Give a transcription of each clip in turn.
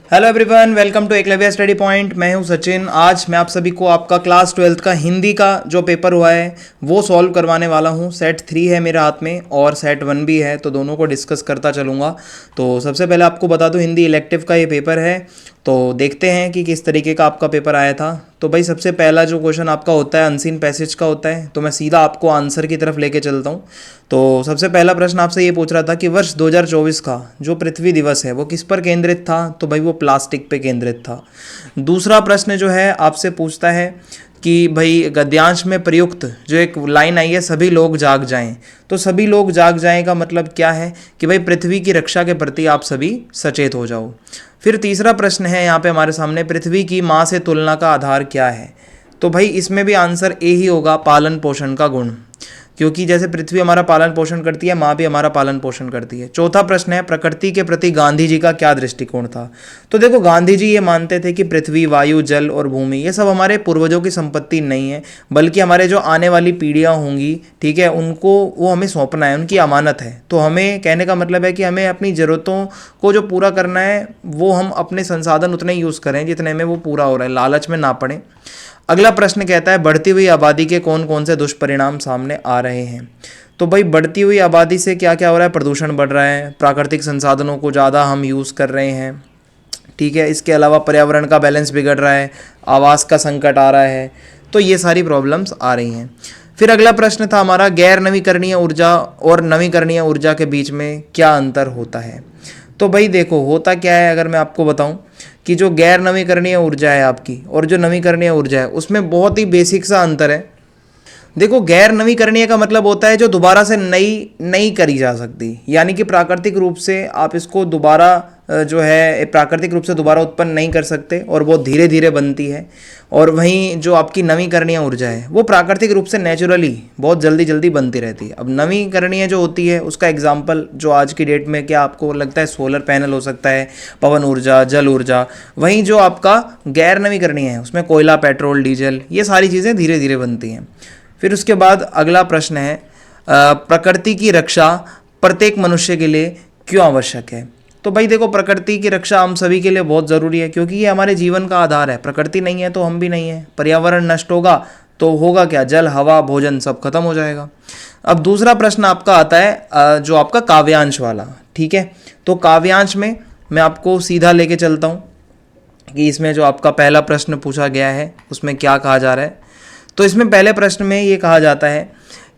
Hello everyone, welcome to Eklavya study point. मैं हूं सचिन। आज मैं आप सभी को आपका क्लास 12th का हिंदी का जो पेपर हुआ है वो सॉल्व करवाने वाला हूं। सेट 3 है मेरे हाथ में और सेट 1 भी है, तो दोनों को डिस्कस करता चलूँगा। तो सबसे पहले आपको बता दूं, हिंदी इलेक्टिव का ये पेपर है, तो देखते हैं कि किस तरीके का आपका पेपर आया था। तो भाई सबसे पहला जो क्वेश्चन आपका होता है अनसीन पैसेज का होता है, तो मैं सीधा आपको आंसर की तरफ लेके चलता हूँ। तो सबसे पहला प्रश्न आपसे ये पूछ रहा था कि वर्ष 2024 का जो पृथ्वी दिवस है वो किस पर केंद्रित था, तो भाई वो प्लास्टिक पे केंद्रित था। दूसरा प्रश्न जो है आपसे पूछता है कि भाई गद्यांश में प्रयुक्त जो एक लाइन आई है, सभी लोग जाग जाएं, तो सभी लोग जाग जाएं का मतलब क्या है कि भाई पृथ्वी की रक्षा के प्रति आप सभी सचेत हो जाओ। फिर तीसरा प्रश्न है यहाँ पे हमारे सामने, पृथ्वी की माँ से तुलना का आधार क्या है, तो भाई इसमें भी आंसर ए ही होगा, पालन पोषण का गुण, क्योंकि जैसे पृथ्वी हमारा पालन पोषण करती है, माँ भी हमारा पालन पोषण करती है। चौथा प्रश्न है, प्रकृति के प्रति गांधी जी का क्या दृष्टिकोण था। तो देखो, गांधी जी ये मानते थे कि पृथ्वी, वायु, जल और भूमि ये सब हमारे पूर्वजों की संपत्ति नहीं है, बल्कि हमारे जो आने वाली पीढ़ियाँ होंगी, ठीक है, उनको वो हमें सौंपना है, उनकी अमानत है। तो हमें कहने का मतलब है कि हमें अपनी ज़रूरतों को जो पूरा करना है वो हम अपने संसाधन उतने यूज़ करें जितने में वो पूरा हो रहा है, लालच में ना पड़े। अगला प्रश्न कहता है, बढ़ती हुई आबादी के कौन कौन से दुष्परिणाम सामने आ रहे हैं। तो भाई बढ़ती हुई आबादी से क्या क्या हो रहा है, प्रदूषण बढ़ रहा है, प्राकृतिक संसाधनों को ज़्यादा हम यूज़ कर रहे हैं, ठीक है, इसके अलावा पर्यावरण का बैलेंस बिगड़ रहा है, आवास का संकट आ रहा है, तो ये सारी प्रॉब्लम्स आ रही हैं। फिर अगला प्रश्न था हमारा, गैर नवीकरणीय ऊर्जा और नवीकरणीय ऊर्जा के बीच में क्या अंतर होता है। तो भाई देखो, होता क्या है, अगर मैं आपको बताऊं कि जो गैर नवीकरणीय ऊर्जा है आपकी और जो नवीकरणीय ऊर्जा है उसमें बहुत ही बेसिक सा अंतर है। देखो, गैर नवीकरणीय का मतलब होता है जो दोबारा से नई नहीं करी जा सकती, यानी कि प्राकृतिक रूप से आप इसको दोबारा जो है प्राकृतिक रूप से दोबारा उत्पन्न नहीं कर सकते और वो धीरे धीरे बनती है। और वहीं जो आपकी नवीकरणीय ऊर्जा है वो प्राकृतिक रूप से नेचुरली बहुत जल्दी जल्दी बनती रहती है। अब नवीकरणीय जो होती है उसका एग्जाम्पल जो आज की डेट में क्या आपको लगता है, सोलर पैनल हो सकता है, पवन ऊर्जा, जल ऊर्जा। वहीं जो आपका गैर नवीकरणीय है उसमें कोयला, पेट्रोल, डीजल, ये सारी चीज़ें धीरे धीरे बनती हैं। फिर उसके बाद अगला प्रश्न है, प्रकृति की रक्षा प्रत्येक मनुष्य के लिए क्यों आवश्यक है। तो भाई देखो, प्रकृति की रक्षा हम सभी के लिए बहुत ज़रूरी है, क्योंकि ये हमारे जीवन का आधार है। प्रकृति नहीं है तो हम भी नहीं है। पर्यावरण नष्ट होगा तो होगा क्या, जल, हवा, भोजन सब खत्म हो जाएगा। अब दूसरा प्रश्न आपका आता है जो आपका काव्यांश वाला, ठीक है। तो काव्यांश में मैं आपको सीधा लेके चलता हूँ कि इसमें जो आपका पहला प्रश्न पूछा गया है उसमें क्या कहा जा रहा है। तो इसमें पहले प्रश्न में ये कहा जाता है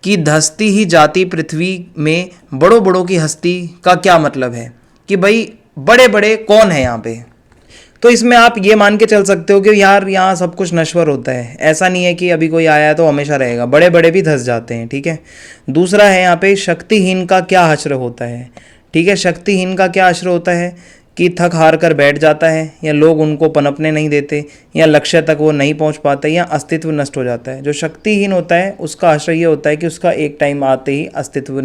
कि धसती ही जाती पृथ्वी में बड़ों बड़ों की हस्ती का क्या मतलब है, कि भाई बड़े बड़े कौन है यहाँ पे। तो इसमें आप ये मान के चल सकते हो कि यार यहाँ सब कुछ नश्वर होता है, ऐसा नहीं है कि अभी कोई आया है तो हमेशा रहेगा, बड़े बड़े भी धस जाते हैं, ठीक है। दूसरा है यहाँ पे, शक्तिहीन का क्या हश्र होता है, ठीक है। शक्तिहीन का क्या हश्र होता है कि थक हार कर बैठ जाता है, या लोग उनको पनपने नहीं देते, या लक्ष्य तक वो नहीं पहुंच पाते, या अस्तित्व नष्ट हो जाता है। जो शक्तिहीन होता है उसका आश्रय ये होता है कि उसका एक टाइम आते ही अस्तित्व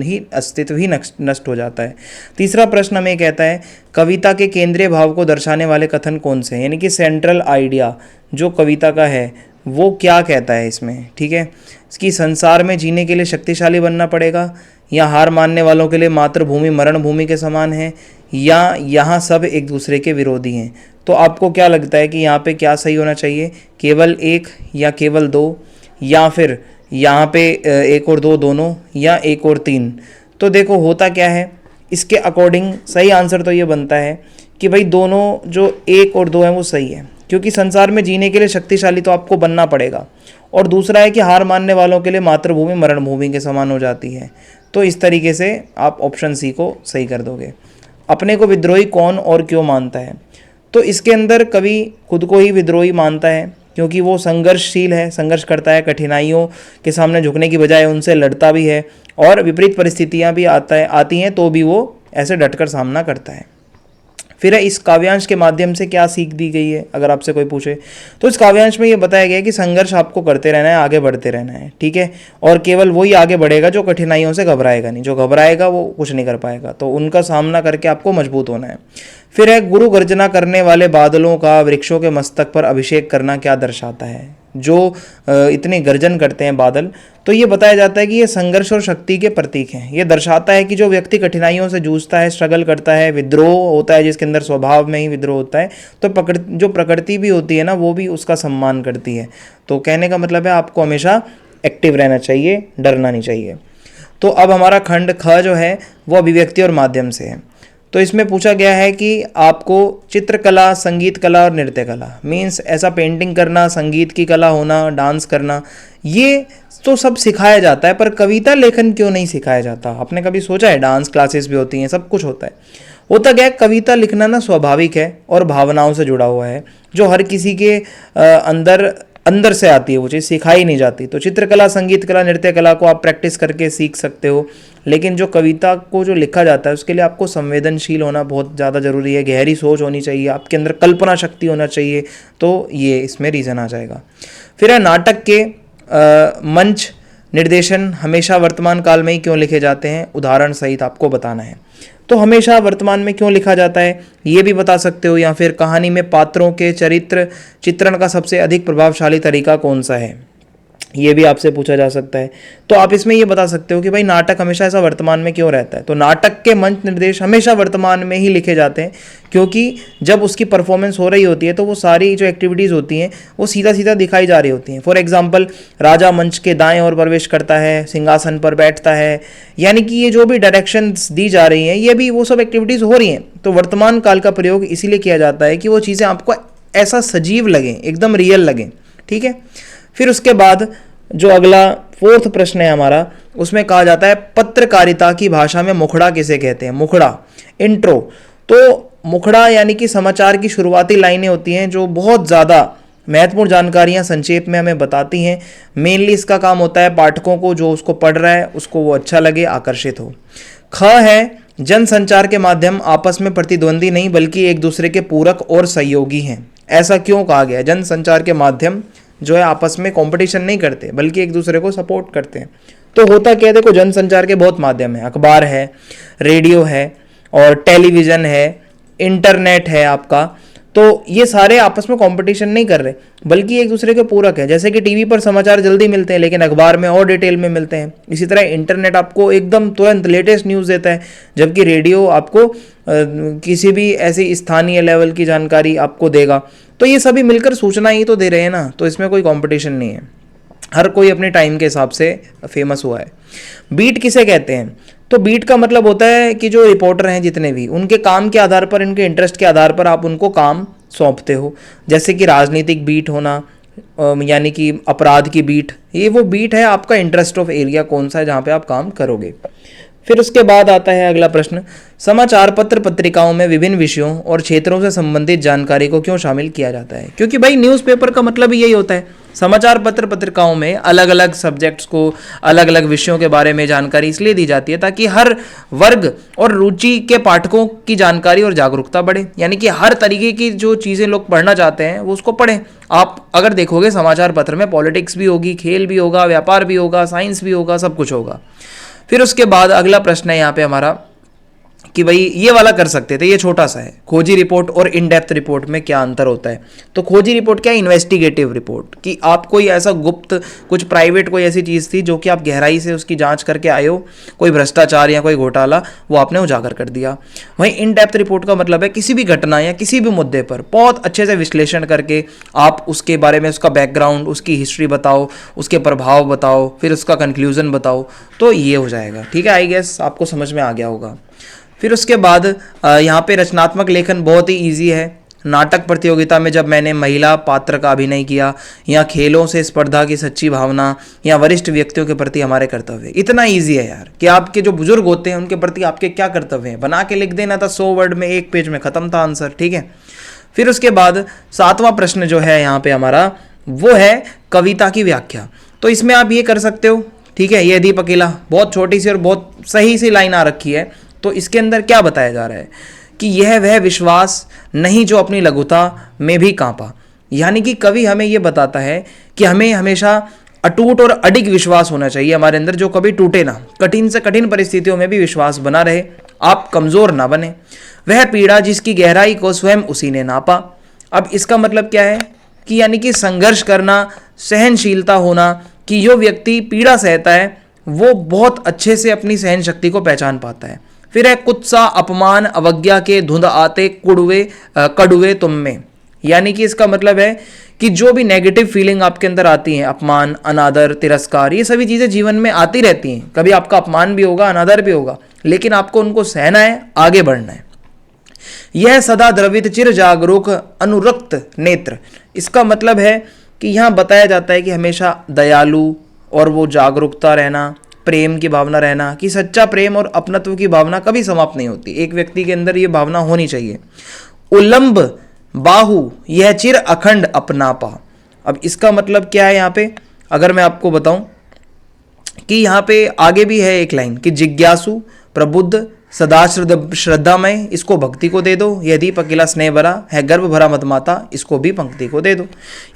ही नष्ट हो जाता है। तीसरा प्रश्न हमें कहता है, कविता के केंद्रीय भाव को दर्शाने वाले कथन कौन से हैं, यानी कि सेंट्रल आइडिया जो कविता का है वो क्या कहता है इसमें, ठीक है। इसकी संसार में जीने के लिए शक्तिशाली बनना पड़ेगा, या हार मानने वालों के लिए मातृभूमि मरण भूमि के समान है, या यहाँ सब एक दूसरे के विरोधी हैं। तो आपको क्या लगता है कि यहाँ पे क्या सही होना चाहिए, केवल एक या केवल दो, या फिर यहाँ पे एक और दो दोनों, या एक और तीन। तो देखो होता क्या है, इसके अकॉर्डिंग सही आंसर तो ये बनता है कि भाई दोनों जो एक और दो हैं वो सही है, क्योंकि संसार में जीने के लिए शक्तिशाली तो आपको बनना पड़ेगा। और दूसरा है कि हार मानने वालों के लिए मातृभूमि मरण भूमि के समान हो जाती है। तो इस तरीके से आप ऑप्शन सी को सही कर दोगे। अपने को विद्रोही कौन और क्यों मानता है। तो इसके अंदर कवि खुद को ही विद्रोही मानता है, क्योंकि वो संघर्षशील है, संघर्ष करता है, कठिनाइयों के सामने झुकने की बजाय उनसे लड़ता भी है, और विपरीत परिस्थितियां भी आती हैं तो भी वो ऐसे डटकर सामना करता है। फिर इस काव्यांश के माध्यम से क्या सीख दी गई है, अगर आपसे कोई पूछे तो इस काव्यांश में ये बताया गया है कि संघर्ष आपको करते रहना है, आगे बढ़ते रहना है, ठीक है। और केवल वही आगे बढ़ेगा जो कठिनाइयों से घबराएगा नहीं, जो घबराएगा वो कुछ नहीं कर पाएगा। तो उनका सामना करके आपको मजबूत होना है। फिर है, गुरु गर्जना करने वाले बादलों का वृक्षों के मस्तक पर अभिषेक करना क्या दर्शाता है। जो इतने गर्जन करते हैं बादल, तो ये बताया जाता है कि ये संघर्ष और शक्ति के प्रतीक हैं। ये दर्शाता है कि जो व्यक्ति कठिनाइयों से जूझता है, स्ट्रगल करता है, विद्रोह होता है जिसके अंदर स्वभाव में ही विद्रोह होता है, तो जो प्रकृति भी होती है ना, वो भी उसका सम्मान करती है। तो कहने का मतलब है आपको हमेशा एक्टिव रहना चाहिए, डरना नहीं चाहिए। तो अब हमारा खंड ख जो है वो अभिव्यक्ति और माध्यम से है। तो इसमें पूछा गया है कि आपको चित्रकला, संगीत कला और नृत्य कला, मीन्स ऐसा पेंटिंग करना, संगीत की कला होना, डांस करना, ये तो सब सिखाया जाता है, पर कविता लेखन क्यों नहीं सिखाया जाता? आपने कभी सोचा है? डांस क्लासेस भी होती हैं, सब कुछ होता है। होता क्या है, कविता लिखना ना स्वाभाविक है और भावनाओं से जुड़ा हुआ है, जो हर किसी के अंदर से आती है, वो चीज़ सिखाई नहीं जाती। तो चित्रकला, संगीत कला, नृत्य कला को आप प्रैक्टिस करके सीख सकते हो, लेकिन जो कविता को जो लिखा जाता है उसके लिए आपको संवेदनशील होना बहुत ज़्यादा ज़रूरी है, गहरी सोच होनी चाहिए, आपके अंदर कल्पना शक्ति होना चाहिए। तो ये इसमें रीज़न आ जाएगा। फिर है नाटक के मंच निर्देशन हमेशा वर्तमान काल में ही क्यों लिखे जाते हैं, उदाहरण सहित आपको बताना है। तो हमेशा वर्तमान में क्यों लिखा जाता है ये भी बता सकते हो, या फिर कहानी में पात्रों के चरित्र चित्रण का सबसे अधिक प्रभावशाली तरीका कौन सा है, ये भी आपसे पूछा जा सकता है। तो आप इसमें ये बता सकते हो कि भाई नाटक हमेशा ऐसा वर्तमान में क्यों रहता है। तो नाटक के मंच निर्देश हमेशा वर्तमान में ही लिखे जाते हैं, क्योंकि जब उसकी परफॉर्मेंस हो रही होती है तो वो सारी जो एक्टिविटीज़ होती हैं वो सीधा सीधा दिखाई जा रही होती हैं। फॉर एग्जाम्पल, राजा मंच के दाएं ओर प्रवेश करता है, सिंहासन पर बैठता है, यानी कि ये जो भी डायरेक्शंस दी जा रही हैं ये भी वो सब एक्टिविटीज़ हो रही हैं। तो वर्तमान काल का प्रयोग इसीलिए किया जाता है कि वो चीज़ें आपको ऐसा सजीव लगें, एकदम रियल लगें। ठीक है। फिर उसके बाद जो अगला 4th प्रश्न है हमारा, उसमें कहा जाता है पत्रकारिता की भाषा में मुखड़ा किसे कहते हैं। मुखड़ा, इंट्रो। तो मुखड़ा यानी कि समाचार की शुरुआती लाइनें होती हैं जो बहुत ज़्यादा महत्वपूर्ण जानकारियां संक्षेप में हमें बताती हैं। मेनली इसका काम होता है पाठकों को, जो उसको पढ़ रहा है उसको वो अच्छा लगे, आकर्षित हो। ख है जनसंचार के माध्यम आपस में प्रतिद्वंदी नहीं बल्कि एक दूसरे के पूरक और सहयोगी हैं। ऐसा क्यों कहा गया? जनसंचार के माध्यम जो है आपस में कंपटीशन नहीं करते बल्कि एक दूसरे को सपोर्ट करते हैं। तो होता क्या है, देखो जनसंचार के बहुत माध्यम है, अखबार है, रेडियो है और टेलीविज़न है, इंटरनेट है आपका। तो ये सारे आपस में कंपटीशन नहीं कर रहे बल्कि एक दूसरे के पूरक है। जैसे कि टीवी पर समाचार जल्दी मिलते हैं लेकिन अखबार में और डिटेल में मिलते हैं, इसी तरह इंटरनेट आपको एकदम तुरंत लेटेस्ट न्यूज़ देता है, जबकि रेडियो आपको किसी भी ऐसी स्थानीय लेवल की जानकारी आपको देगा। तो ये सभी मिलकर सूचना ही तो दे रहे हैं ना, तो इसमें कोई कंपटीशन नहीं है, हर कोई अपने टाइम के हिसाब से फेमस हुआ है। बीट किसे कहते हैं? तो बीट का मतलब होता है कि जो रिपोर्टर हैं जितने भी, उनके काम के आधार पर, इनके इंटरेस्ट के आधार पर आप उनको काम सौंपते हो। जैसे कि राजनीतिक बीट होना, यानी कि अपराध की बीट, ये वो बीट है आपका इंटरेस्ट ऑफ एरिया कौन सा है जहाँ पे आप काम करोगे। फिर उसके बाद आता है अगला प्रश्न, समाचार पत्र पत्रिकाओं में विभिन्न विषयों और क्षेत्रों से संबंधित जानकारी को क्यों शामिल किया जाता है? क्योंकि भाई न्यूज़पेपर का मतलब ही यही होता है। समाचार पत्र पत्रिकाओं में अलग अलग सब्जेक्ट्स को, अलग अलग विषयों के बारे में जानकारी इसलिए दी जाती है ताकि हर वर्ग और रुचि के पाठकों की जानकारी और जागरूकता बढ़े, यानी कि हर तरीके की जो चीज़ें लोग पढ़ना चाहते हैं वो उसको पढ़ें। आप अगर देखोगे समाचार पत्र में पॉलिटिक्स भी होगी, खेल भी होगा, व्यापार भी होगा, साइंस भी होगा, सब कुछ होगा। फिर उसके बाद अगला प्रश्न है यहाँ पे हमारा कि भाई ये वाला कर सकते थे, ये छोटा सा है, खोजी रिपोर्ट और इन डेप्थ रिपोर्ट में क्या अंतर होता है? तो खोजी रिपोर्ट क्या है? इन्वेस्टिगेटिव रिपोर्ट, कि आप कोई ऐसा गुप्त, कुछ प्राइवेट कोई ऐसी चीज़ थी जो कि आप गहराई से उसकी जांच करके आए हो, कोई भ्रष्टाचार या कोई घोटाला, वो आपने उजागर कर दिया। वहीं इन डेप्थ रिपोर्ट का मतलब है किसी भी घटना या किसी भी मुद्दे पर बहुत अच्छे से विश्लेषण करके आप उसके बारे में, उसका बैकग्राउंड, उसकी हिस्ट्री बताओ, उसके प्रभाव बताओ, फिर उसका कंक्लूजन बताओ, तो ये हो जाएगा। ठीक है, आई गेस आपको समझ में आ गया होगा। फिर उसके बाद यहाँ पे रचनात्मक लेखन बहुत ही इजी है। नाटक प्रतियोगिता में जब मैंने महिला पात्र का अभिनय किया, या खेलों से स्पर्धा की सच्ची भावना, या वरिष्ठ व्यक्तियों के प्रति हमारे कर्तव्य, इतना इजी है यार कि आपके जो बुजुर्ग होते हैं उनके प्रति आपके क्या कर्तव्य हैं, बना के लिख देना था 100 वर्ड में, 1 पेज में ख़त्म था आंसर। ठीक है। फिर उसके बाद 7वां प्रश्न जो है यहाँ पे हमारा, वो है कविता की व्याख्या। तो इसमें आप ये कर सकते हो, ठीक है, ये दीप अकेला, बहुत छोटी सी और बहुत सही सी लाइन आ रखी है। तो इसके अंदर क्या बताया जा रहा है कि यह वह विश्वास नहीं जो अपनी लघुता में भी कांपा, यानी कि कवि हमें यह बताता है कि हमें हमेशा अटूट और अडिग विश्वास होना चाहिए हमारे अंदर, जो कभी टूटे ना, कठिन से कठिन परिस्थितियों में भी विश्वास बना रहे, आप कमज़ोर ना बने। वह पीड़ा जिसकी गहराई को स्वयं उसी ने नापा। अब इसका मतलब क्या है कि यानी कि संघर्ष करना, सहनशीलता होना, कि जो व्यक्ति पीड़ा सहता है वो बहुत अच्छे से अपनी सहन शक्ति को पहचान पाता है। फिर है कुत्सा, अपमान, अवज्ञा के धुंध आते कड़ुए तुम में, यानी कि इसका मतलब है कि जो भी नेगेटिव फीलिंग आपके अंदर आती है, अपमान, अनादर, तिरस्कार, ये सभी चीज़ें जीवन में आती रहती हैं। कभी आपका अपमान भी होगा, अनादर भी होगा, लेकिन आपको उनको सहना है, आगे बढ़ना है। यह सदा द्रवित चिर जागरूक अनुरक्त नेत्र, इसका मतलब है कि यहाँ बताया जाता है कि हमेशा दयालु और वो जागरूकता रहना, प्रेम की भावना रहना, कि सच्चा प्रेम और अपनत्व की भावना कभी समाप्त नहीं होती। एक व्यक्ति के अंदर ये भावना होनी चाहिए। उलंब बाहु, यह चिर अखंड अपनापा। अब इसका मतलब क्या है यहाँ पे, अगर मैं आपको बताऊं कि यहाँ पे आगे भी है एक लाइन कि जिज्ञासु, प्रबुद्ध, सदा श्रद्धामय, इसको भक्ति को दे दो। यह दीप अकेला स्नेह भरा है, गर्भ भरा मदमाता, इसको भी पंक्ति को दे दो।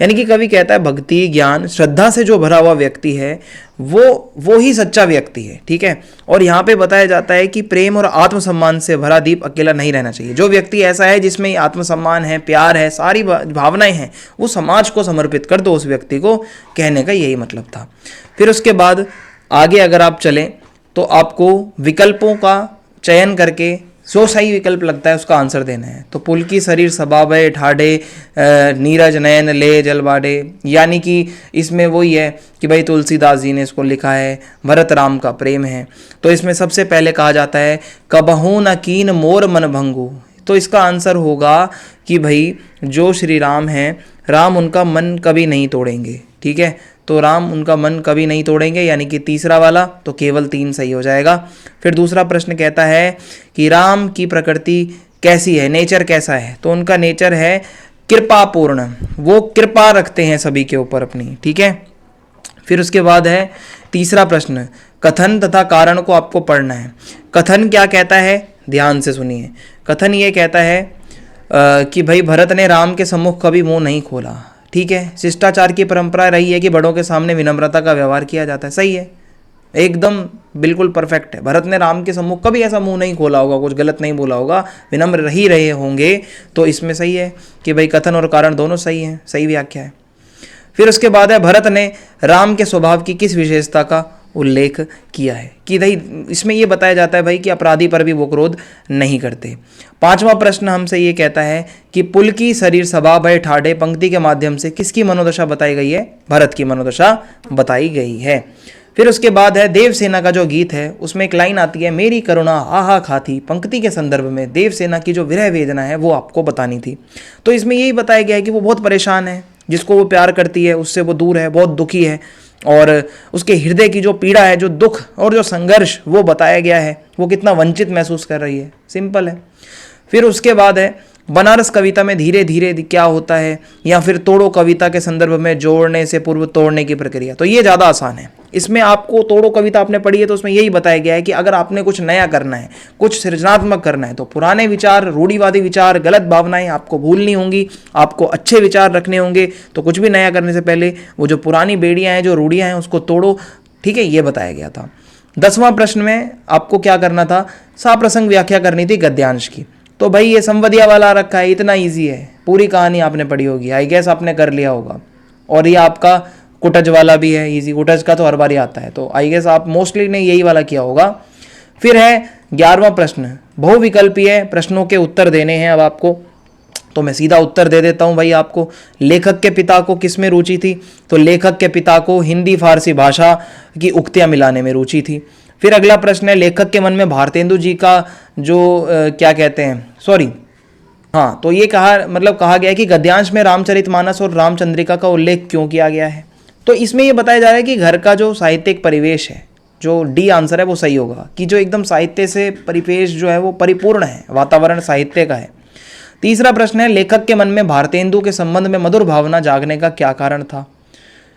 यानी कि कवि कहता है भक्ति, ज्ञान, श्रद्धा से जो भरा हुआ व्यक्ति है वो ही सच्चा व्यक्ति है। ठीक है। और यहाँ पे बताया जाता है कि प्रेम और आत्मसम्मान से भरा दीप अकेला नहीं रहना चाहिए। जो व्यक्ति ऐसा है जिसमें आत्मसम्मान है, प्यार है, सारी भावनाएं हैं, वो समाज को समर्पित कर दो उस व्यक्ति को, कहने का यही मतलब था। फिर उसके बाद आगे अगर आप चलें तो आपको विकल्पों का चयन करके जो सही विकल्प लगता है उसका आंसर देना है। तो पुलकी शरीर सबाबे ठाडे नीरज नयन ले जल बाडे, यानी कि इसमें वही है कि भाई तुलसीदास जी ने इसको लिखा है, भरत राम का प्रेम है। तो इसमें सबसे पहले कहा जाता है कबहू न कीन मोर मन भंगू, तो इसका आंसर होगा कि भाई जो श्री राम हैं, राम उनका मन कभी नहीं तोड़ेंगे। ठीक है, तो राम उनका मन कभी नहीं तोड़ेंगे, यानी कि तीसरा वाला, तो केवल 3 सही हो जाएगा। फिर दूसरा प्रश्न कहता है कि राम की प्रकृति कैसी है, नेचर कैसा है, तो उनका नेचर है कृपापूर्ण, वो कृपा रखते हैं सभी के ऊपर अपनी। ठीक है। फिर उसके बाद है तीसरा प्रश्न, कथन तथा कारण को आपको पढ़ना है। कथन क्या कहता है, ध्यान से सुनिए। कथन ये कहता है कि भाई भरत ने राम के सम्मुख कभी मुंह नहीं खोला। ठीक है, शिष्टाचार की परंपरा रही है कि बड़ों के सामने विनम्रता का व्यवहार किया जाता है। सही है, एकदम बिल्कुल परफेक्ट है। भरत ने राम के सम्मुख कभी ऐसा मुंह नहीं खोला होगा, कुछ गलत नहीं बोला होगा, विनम्र ही रहे होंगे। तो इसमें सही है कि भाई कथन और कारण दोनों सही हैं, सही व्याख्या है। फिर उसके बाद है भरत ने राम के स्वभाव की किस विशेषता का उल्लेख किया है, कि भाई इसमें ये बताया जाता है भाई कि अपराधी पर भी वो क्रोध नहीं करते। 5वां प्रश्न हमसे ये कहता है कि पुल की शरीर सभा भय ठाढ़े पंक्ति के माध्यम से किसकी मनोदशा बताई गई है, भरत की मनोदशा बताई गई है। फिर उसके बाद है देवसेना का जो गीत है, उसमें एक लाइन आती है मेरी करुणा आहा खाती, पंक्ति के संदर्भ में देवसेना की जो विरह वेदना है वो आपको बतानी थी। तो इसमें यही बताया गया है कि वो बहुत परेशान है, जिसको वो प्यार करती है उससे वो दूर है, बहुत दुखी है, और उसके हृदय की जो पीड़ा है, जो दुख और जो संघर्ष वो बताया गया है, वो कितना वंचित महसूस कर रही है। सिंपल है। फिर उसके बाद है बनारस कविता में धीरे धीरे क्या होता है, या फिर तोड़ो कविता के संदर्भ में जोड़ने से पूर्व तोड़ने की प्रक्रिया। तो ये ज़्यादा आसान है। इसमें आपको तोड़ो कविता आपने पढ़ी है तो उसमें यही बताया गया है कि अगर आपने कुछ नया करना है, कुछ सृजनात्मक करना है, तो पुराने विचार, रूढ़िवादी विचार, गलत भावनाएं आपको भूलनी होंगी, आपको अच्छे विचार रखने होंगे। तो कुछ भी नया करने से पहले वो जो पुरानी बेड़ियाँ हैं, जो रूढ़ियाँ हैं, उसको तोड़ो। ठीक है, ये बताया गया था। 10वां प्रश्न में आपको क्या करना था, साप्रसंग व्याख्या करनी थी गद्यांश की। तो भाई ये संवदिया वाला रखा है, इतना ईजी है, पूरी कहानी आपने पढ़ी होगी, आई गेस आपने कर लिया होगा। और ये आपका कुटज वाला भी है इजी, कुटज का तो हर बार ही आता है, तो आई गेस आप मोस्टली ने यही वाला किया होगा। फिर है 11वां प्रश्न, बहुविकल्पीय प्रश्नों के उत्तर देने हैं अब आपको। तो मैं सीधा उत्तर दे देता हूं भाई आपको। लेखक के पिता को किस में रुचि थी, तो लेखक के पिता को हिंदी फारसी भाषा की उक्तियां मिलाने में रुचि थी। फिर अगला प्रश्न है लेखक के मन में भारतेंदु जी का जो क्या कहते हैं, सॉरी हाँ, तो ये कहा गया है कि गद्यांश में रामचरितमानस और रामचंद्रिका का उल्लेख क्यों किया गया है। तो इसमें ये बताया जा रहा है कि घर का जो साहित्यिक परिवेश है, जो डी आंसर है वो सही होगा, कि जो एकदम साहित्य से परिवेश जो है वो परिपूर्ण है, वातावरण साहित्य का है। तीसरा प्रश्न है लेखक के मन में भारतेंदु के संबंध में मधुर भावना जागने का क्या कारण था,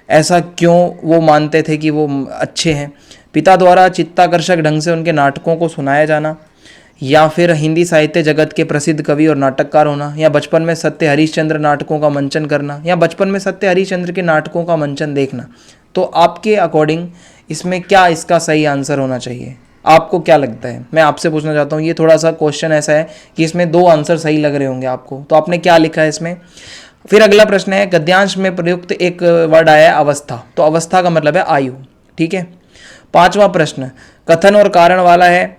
ऐसा क्यों वो मानते थे कि वो अच्छे हैं। पिता द्वारा चित्ताकर्षक ढंग से उनके नाटकों को सुनाया जाना, या फिर हिंदी साहित्य जगत के प्रसिद्ध कवि और नाटककार होना, या बचपन में सत्य हरिश्चंद्र नाटकों का मंचन करना, या बचपन में सत्य हरिश्चंद्र के नाटकों का मंचन देखना। तो आपके अकॉर्डिंग इसमें क्या इसका सही आंसर होना चाहिए, आपको क्या लगता है? मैं आपसे पूछना चाहता हूँ, ये थोड़ा सा क्वेश्चन ऐसा है कि इसमें 2 आंसर सही लग रहे होंगे आपको, तो आपने क्या लिखा है इसमें? फिर अगला प्रश्न है, गद्यांश में प्रयुक्त एक वर्ड आया है अवस्था, तो अवस्था का मतलब है आयु। ठीक है। 5वां प्रश्न कथन और कारण वाला है,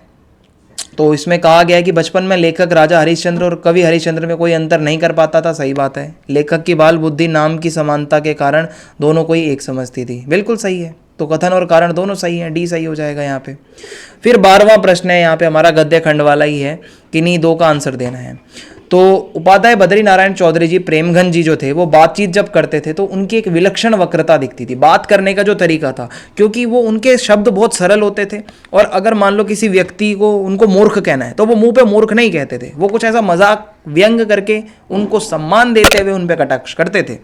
तो इसमें कहा गया है कि बचपन में लेखक राजा हरिश्चंद्र और कवि हरिश्चंद्र में कोई अंतर नहीं कर पाता था। सही बात है। लेखक की बाल बुद्धि नाम की समानता के कारण दोनों को ही एक समझती थी। बिल्कुल सही है। तो कथन और कारण दोनों सही हैं, डी सही हो जाएगा यहाँ पे। फिर 12वां प्रश्न है यहाँ पे हमारा गद्य खंड वाला ही है, किन्हीं 2 का आंसर देना है। तो उपाध्याय बद्री नारायण चौधरी जी, प्रेमघन जी जो थे, वो बातचीत जब करते थे तो उनकी एक विलक्षण वक्रता दिखती थी, बात करने का जो तरीका था, क्योंकि वो उनके शब्द बहुत सरल होते थे। और अगर मान लो किसी व्यक्ति को उनको मूर्ख कहना है तो वो मुंह पे मूर्ख नहीं कहते थे, वो कुछ ऐसा मजाक व्यंग करके उनको सम्मान देते हुए उन पे कटाक्ष करते थे।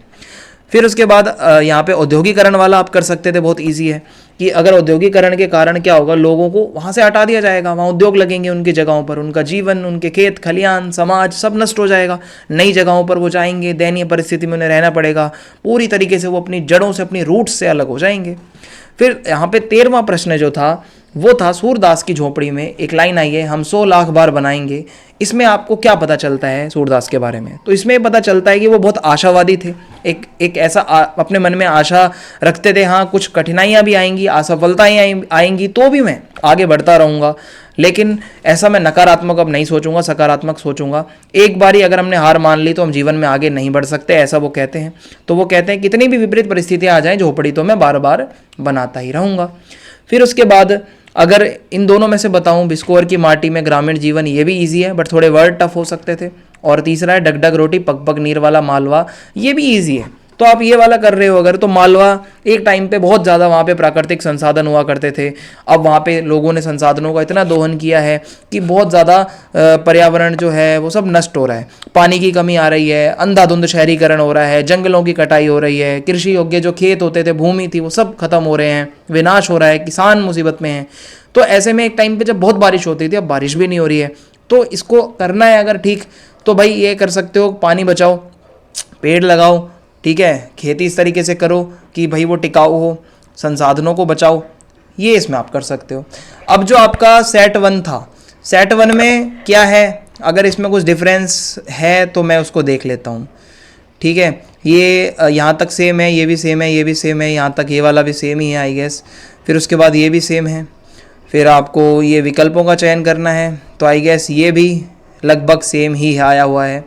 फिर उसके बाद यहाँ पे औद्योगिकरण वाला आप कर सकते थे, बहुत इजी है कि अगर औद्योगिकरण के कारण क्या होगा, लोगों को वहाँ से हटा दिया जाएगा, वहाँ उद्योग लगेंगे उनकी जगहों पर, उनका जीवन, उनके खेत खलियान, समाज सब नष्ट हो जाएगा। नई जगहों पर वो जाएंगे, दयनीय परिस्थिति में उन्हें रहना पड़ेगा, पूरी तरीके से वो अपनी जड़ों से, अपनी रूट्स से अलग हो जाएंगे। फिर यहाँ पे 13वां प्रश्न जो था वो था सूरदास की झोपड़ी में एक लाइन आई है, हम 100 लाख बार बनाएंगे। इसमें आपको क्या पता चलता है सूरदास के बारे में? तो इसमें पता चलता है कि वो बहुत आशावादी थे, एक ऐसा अपने मन में आशा रखते थे, हाँ कुछ कठिनाइयाँ भी आएंगी, असफलताएं आएंगी तो भी मैं आगे बढ़ता रहूँगा, लेकिन ऐसा मैं नकारात्मक अब नहीं सोचूंगा, सकारात्मक सोचूंगा। एक बारी अगर हमने हार मान ली तो हम जीवन में आगे नहीं बढ़ सकते, ऐसा वो कहते हैं। तो वो कहते हैं कितनी भी विपरीत परिस्थितियाँ आ जाएं, झोपड़ी तो मैं बार बार बनाता ही रहूँगा। फिर उसके बाद अगर इन दोनों में से बताऊं, बिस्कोर की माटी में ग्रामीण जीवन, ये भी इजी है बट थोड़े वर्ड टफ हो सकते थे। और तीसरा है डगडग रोटी पग पग नीर वाला मालवा, ये भी इजी है। तो आप ये वाला कर रहे हो अगर, तो मालवा एक टाइम पे बहुत ज़्यादा वहाँ पे प्राकृतिक संसाधन हुआ करते थे। अब वहाँ पे लोगों ने संसाधनों का इतना दोहन किया है कि बहुत ज़्यादा पर्यावरण जो है वो सब नष्ट हो रहा है, पानी की कमी आ रही है, अंधाधुंध शहरीकरण हो रहा है, जंगलों की कटाई हो रही है, कृषि योग्य जो खेत होते थे, भूमि थी, वो सब खत्म हो रहे हैं, विनाश हो रहा है, किसान मुसीबत में हैं। तो ऐसे में एक टाइम पे जब बहुत बारिश होती थी, अब बारिश भी नहीं हो रही है। तो इसको करना है अगर ठीक, तो भाई ये कर सकते हो, पानी बचाओ, पेड़ लगाओ, ठीक है, खेती इस तरीके से करो कि भाई वो टिकाऊ हो, संसाधनों को बचाओ, ये इसमें आप कर सकते हो। अब जो आपका सेट 1 था, सेट 1 में क्या है, अगर इसमें कुछ डिफरेंस है तो मैं उसको देख लेता हूँ। ठीक है, ये यहाँ तक सेम है, ये भी सेम है, ये भी सेम है, यहाँ तक ये वाला भी सेम ही है आई गेस। फिर उसके बाद ये भी सेम है। फिर आपको ये विकल्पों का चयन करना है, तो आई गेस ये भी लगभग सेम ही आया हुआ है।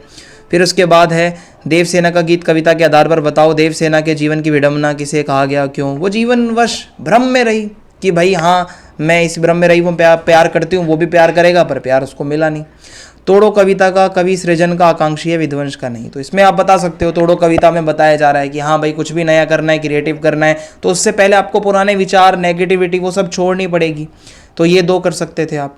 फिर उसके बाद है देवसेना का गीत कविता के आधार पर बताओ देवसेना के जीवन की विडंबना किसे कहा गया, क्यों? वो जीवनवश भ्रम में रही कि भाई हाँ मैं इस भ्रम में रही, वो प्यार करती हूँ, वो भी प्यार करेगा, पर प्यार उसको मिला नहीं। तोड़ो कविता का कवि सृजन का आकांक्षी है, विध्वंस का नहीं। तो इसमें आप बता सकते हो, तोड़ो कविता में बताया जा रहा है कि हाँ भाई कुछ भी नया करना है, क्रिएटिव करना है, तो उससे पहले आपको पुराने विचार, नेगेटिविटी, वो सब छोड़नी पड़ेगी। तो ये 2 कर सकते थे आप।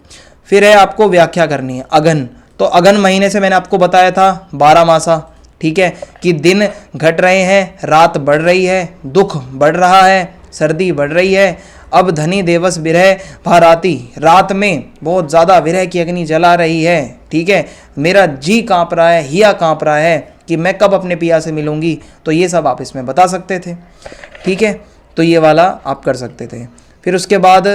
फिर है आपको व्याख्या करनी है अगन, तो अगन महीने से मैंने आपको बताया था 12 मासा, ठीक है, कि दिन घट रहे हैं, रात बढ़ रही है, दुख बढ़ रहा है, सर्दी बढ़ रही है। अब धनी देवस विरह भाराती, रात में बहुत ज़्यादा विरह की अग्नि जला रही है, ठीक है, मेरा जी कांप रहा है, हिया कांप रहा है कि मैं कब अपने पिया से मिलूंगी। तो ये सब आप इसमें बता सकते थे, ठीक है, तो ये वाला आप कर सकते थे। फिर उसके बाद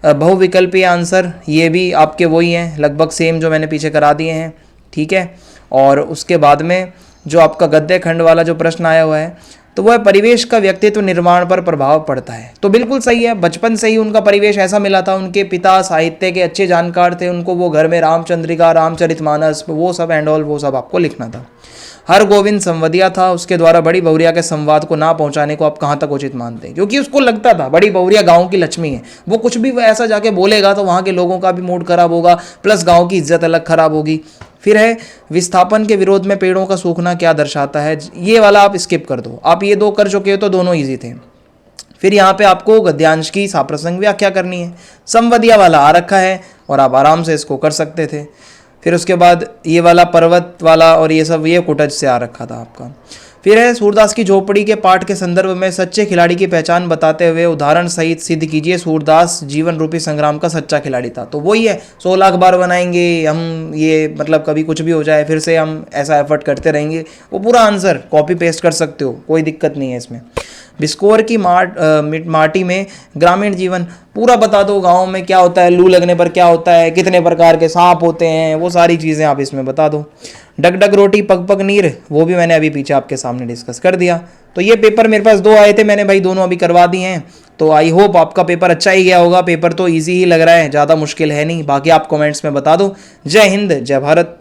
बहुविकल्पीय आंसर, ये भी आपके वही हैं, लगभग सेम जो मैंने पीछे करा दिए हैं, ठीक है। और उसके बाद में जो आपका गद्य खंड वाला जो प्रश्न आया हुआ है, तो वह परिवेश का व्यक्तित्व निर्माण पर प्रभाव पड़ता है। तो बिल्कुल सही है, बचपन से ही उनका परिवेश ऐसा मिला था, उनके पिता साहित्य के अच्छे जानकार थे, उनको वो घर में रामचंद्रिका, रामचरितमानस, वो सब एंड ऑल, वो सब आपको लिखना था। हर गोविंद संवदिया था, उसके द्वारा बड़ी बहुरिया के संवाद को ना पहुंचाने को आप कहाँ तक उचित मानते हैं? क्योंकि उसको लगता था बड़ी बहुरिया गांव की लक्ष्मी है, वो कुछ भी ऐसा जाके बोलेगा तो वहाँ के लोगों का भी मूड खराब होगा, प्लस गांव की इज्जत अलग खराब होगी। फिर है विस्थापन के विरोध में पेड़ों का सूखना क्या दर्शाता है, ये वाला आप स्किप कर दो, आप ये 2 कर चुके हो तो दोनों ईजी थे। फिर यहाँ पे आपको गद्यांश की साप्रसंग व्याख्या करनी है, संवदिया वाला आ रखा है और आप आराम से इसको कर सकते थे। फिर उसके बाद ये वाला पर्वत वाला और ये सब, ये कुटज से आ रखा था आपका। फिर है सूरदास की झोपड़ी के पाठ के संदर्भ में सच्चे खिलाड़ी की पहचान बताते हुए उदाहरण सहित सिद्ध कीजिए सूरदास जीवन रूपी संग्राम का सच्चा खिलाड़ी था। तो वही है, 100 लाख बार बनाएंगे हम, ये मतलब कभी कुछ भी हो जाए फिर से हम ऐसा एफर्ट करते रहेंगे, वो पूरा आंसर कॉपी पेस्ट कर सकते हो, कोई दिक्कत नहीं है इसमें। बिस्कोर की माटी में ग्रामीण जीवन पूरा बता दो, गांव में क्या होता है, लू लगने पर क्या होता है, कितने प्रकार के सांप होते हैं, वो सारी चीज़ें आप इसमें बता दो। डग डग रोटी पग पग नीर, वो भी मैंने अभी पीछे आपके सामने डिस्कस कर दिया। तो ये पेपर मेरे पास 2 आए थे, मैंने भाई दोनों अभी करवा दिए हैं। तो आई होप आपका पेपर अच्छा ही गया होगा। पेपर तो ईजी ही लग रहा है, ज़्यादा मुश्किल है नहीं। बाकी आप कमेंट्स में बता दो। जय हिंद, जय भारत।